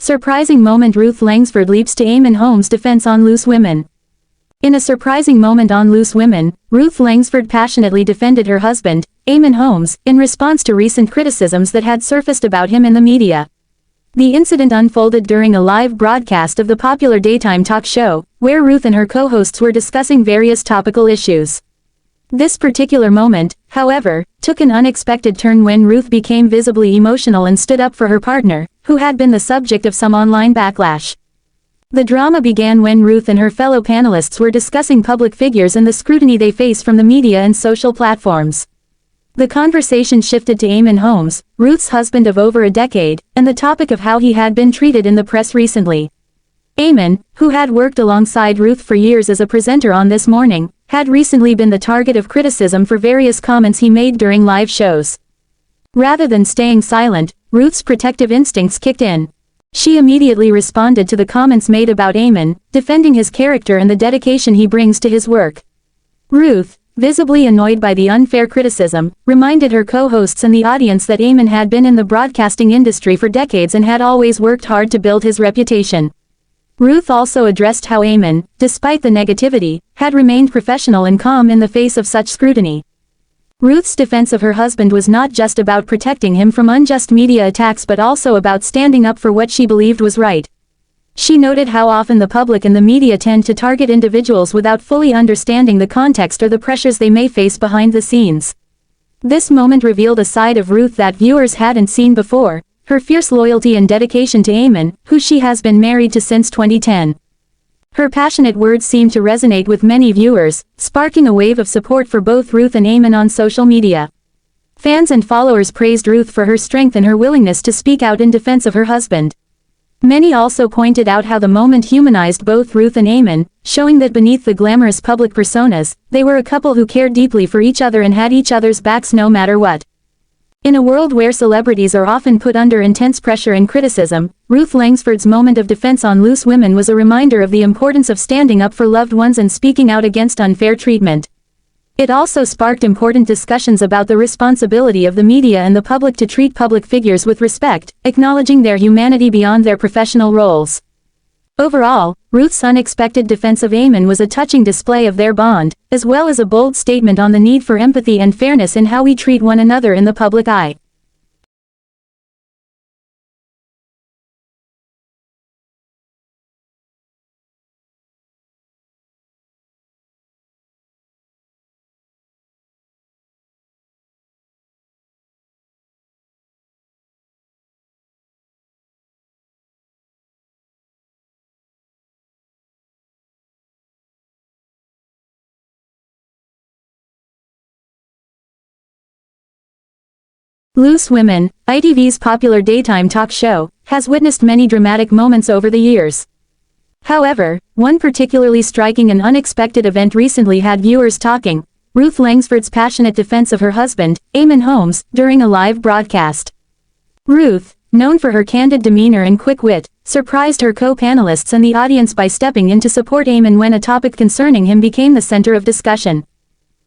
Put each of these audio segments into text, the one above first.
Surprising moment: Ruth Langsford leaps to Eamonn Holmes' defense on loose women. In a surprising moment on Loose Women, Ruth Langsford passionately defended her husband, Eamonn Holmes, in response to recent criticisms that had surfaced about him in the media. The incident unfolded during a live broadcast of the popular daytime talk show, where Ruth and her co-hosts were discussing various topical issues. This particular moment, however, took an unexpected turn when Ruth became visibly emotional and stood up for her partner, who had been the subject of some online backlash. The drama began when Ruth and her fellow panelists were discussing public figures and the scrutiny they face from the media and social platforms. The conversation shifted to Eamonn Holmes, Ruth's husband of over a decade, and the topic of how he had been treated in the press recently. Eamonn, who had worked alongside Ruth for years as a presenter on This Morning, had recently been the target of criticism for various comments he made during live shows. Rather than staying silent, Ruth's protective instincts kicked in. She immediately responded to the comments made about Eamonn, defending his character and the dedication he brings to his work. Ruth, visibly annoyed by the unfair criticism, reminded her co-hosts and the audience that Eamonn had been in the broadcasting industry for decades and had always worked hard to build his reputation. Ruth also addressed how Eamonn, despite the negativity, had remained professional and calm in the face of such scrutiny. Ruth's defense of her husband was not just about protecting him from unjust media attacks but also about standing up for what she believed was right. She noted how often the public and the media tend to target individuals without fully understanding the context or the pressures they may face behind the scenes. This moment revealed a side of Ruth that viewers hadn't seen before, her fierce loyalty and dedication to Eamonn, who she has been married to since 2010. Her passionate words seemed to resonate with many viewers, sparking a wave of support for both Ruth and Eamonn on social media. Fans and followers praised Ruth for her strength and her willingness to speak out in defense of her husband. Many also pointed out how the moment humanized both Ruth and Eamonn, showing that beneath the glamorous public personas, they were a couple who cared deeply for each other and had each other's backs no matter what. In a world where celebrities are often put under intense pressure and criticism, Ruth Langsford's moment of defense on Loose Women was a reminder of the importance of standing up for loved ones and speaking out against unfair treatment. It also sparked important discussions about the responsibility of the media and the public to treat public figures with respect, acknowledging their humanity beyond their professional roles. Overall, Ruth's unexpected defense of Eamonn was a touching display of their bond, as well as a bold statement on the need for empathy and fairness in how we treat one another in the public eye. Loose Women, ITV's popular daytime talk show, has witnessed many dramatic moments over the years. However, one particularly striking and unexpected event recently had viewers talking: Ruth Langsford's passionate defense of her husband, Eamonn Holmes, during a live broadcast. Ruth, known for her candid demeanor and quick wit, surprised her co-panelists and the audience by stepping in to support Eamonn when a topic concerning him became the center of discussion.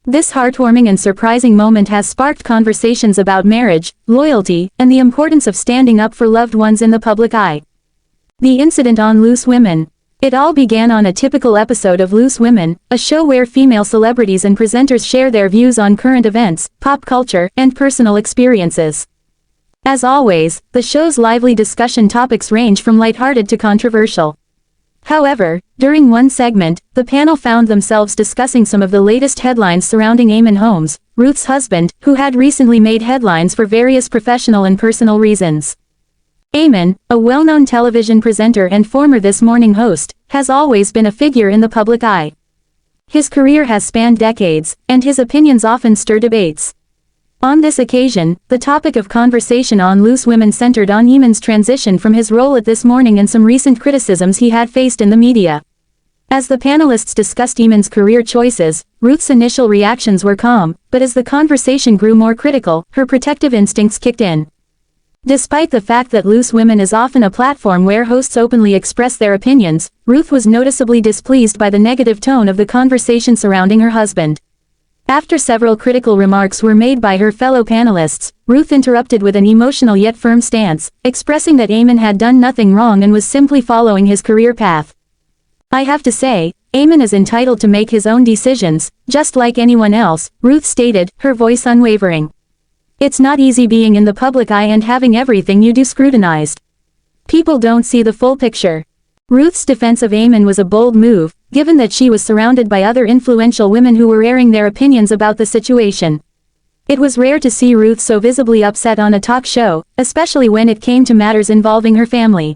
This heartwarming and surprising moment has sparked conversations about marriage, loyalty, and the importance of standing up for loved ones in the public eye. The incident on Loose Women. It all began on a typical episode of Loose Women, a show where female celebrities and presenters share their views on current events, pop culture, and personal experiences. As always, the show's lively discussion topics range from lighthearted to controversial. However, during one segment, the panel found themselves discussing some of the latest headlines surrounding Eamonn Holmes, Ruth's husband, who had recently made headlines for various professional and personal reasons. Eamonn, a well-known television presenter and former This Morning host, has always been a figure in the public eye. His career has spanned decades, and his opinions often stir debates. On this occasion, the topic of conversation on Loose Women centered on Eamonn's transition from his role at This Morning and some recent criticisms he had faced in the media. As the panelists discussed Eamonn's career choices, Ruth's initial reactions were calm, but as the conversation grew more critical, her protective instincts kicked in. Despite the fact that Loose Women is often a platform where hosts openly express their opinions, Ruth was noticeably displeased by the negative tone of the conversation surrounding her husband. After several critical remarks were made by her fellow panelists, Ruth interrupted with an emotional yet firm stance, expressing that Eamonn had done nothing wrong and was simply following his career path. "I have to say, Eamonn is entitled to make his own decisions, just like anyone else," Ruth stated, her voice unwavering. "It's not easy being in the public eye and having everything you do scrutinized. People don't see the full picture." Ruth's defense of Eamonn was a bold move, given that she was surrounded by other influential women who were airing their opinions about the situation. It was rare to see Ruth so visibly upset on a talk show, especially when it came to matters involving her family.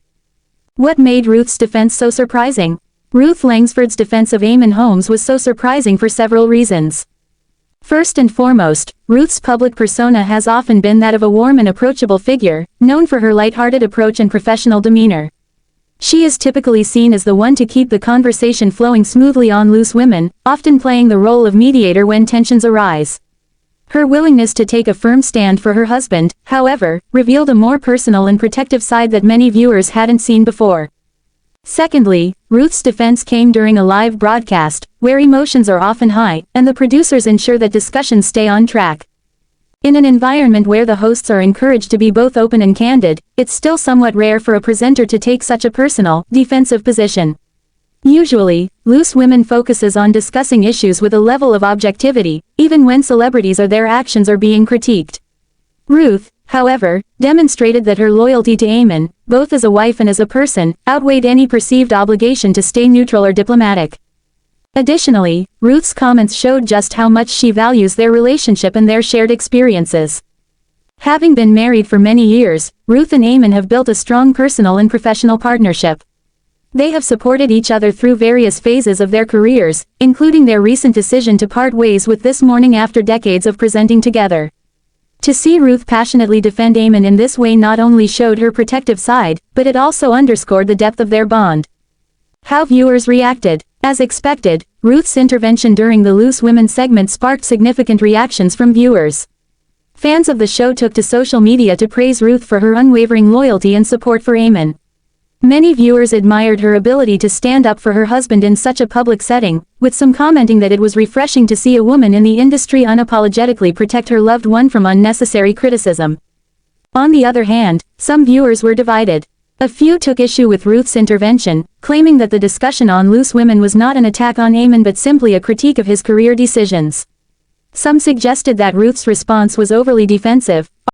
What made Ruth's defense so surprising? Ruth Langsford's defense of Eamonn Holmes was so surprising for several reasons. First and foremost, Ruth's public persona has often been that of a warm and approachable figure, known for her light-hearted approach and professional demeanor. She is typically seen as the one to keep the conversation flowing smoothly on Loose Women, often playing the role of mediator when tensions arise. Her willingness to take a firm stand for her husband, however, revealed a more personal and protective side that many viewers hadn't seen before. Secondly, Ruth's defense came during a live broadcast, where emotions are often high, and the producers ensure that discussions stay on track. In an environment where the hosts are encouraged to be both open and candid, it's still somewhat rare for a presenter to take such a personal, defensive position. Usually, Loose Women focuses on discussing issues with a level of objectivity, even when celebrities or their actions are being critiqued. Ruth, however, demonstrated that her loyalty to Eamonn, both as a wife and as a person, outweighed any perceived obligation to stay neutral or diplomatic. Additionally, Ruth's comments showed just how much she values their relationship and their shared experiences. Having been married for many years, Ruth and Eamonn have built a strong personal and professional partnership. They have supported each other through various phases of their careers, including their recent decision to part ways with This Morning after decades of presenting together. To see Ruth passionately defend Eamonn in this way not only showed her protective side, but it also underscored the depth of their bond. How viewers reacted. As expected, Ruth's intervention during the Loose Women segment sparked significant reactions from viewers. Fans of the show took to social media to praise Ruth for her unwavering loyalty and support for Eamonn. Many viewers admired her ability to stand up for her husband in such a public setting, with some commenting that it was refreshing to see a woman in the industry unapologetically protect her loved one from unnecessary criticism. On the other hand, some viewers were divided. A few took issue with Ruth's intervention, claiming that the discussion on Loose Women was not an attack on Eamonn but simply a critique of his career decisions. Some suggested that Ruth's response was overly defensive,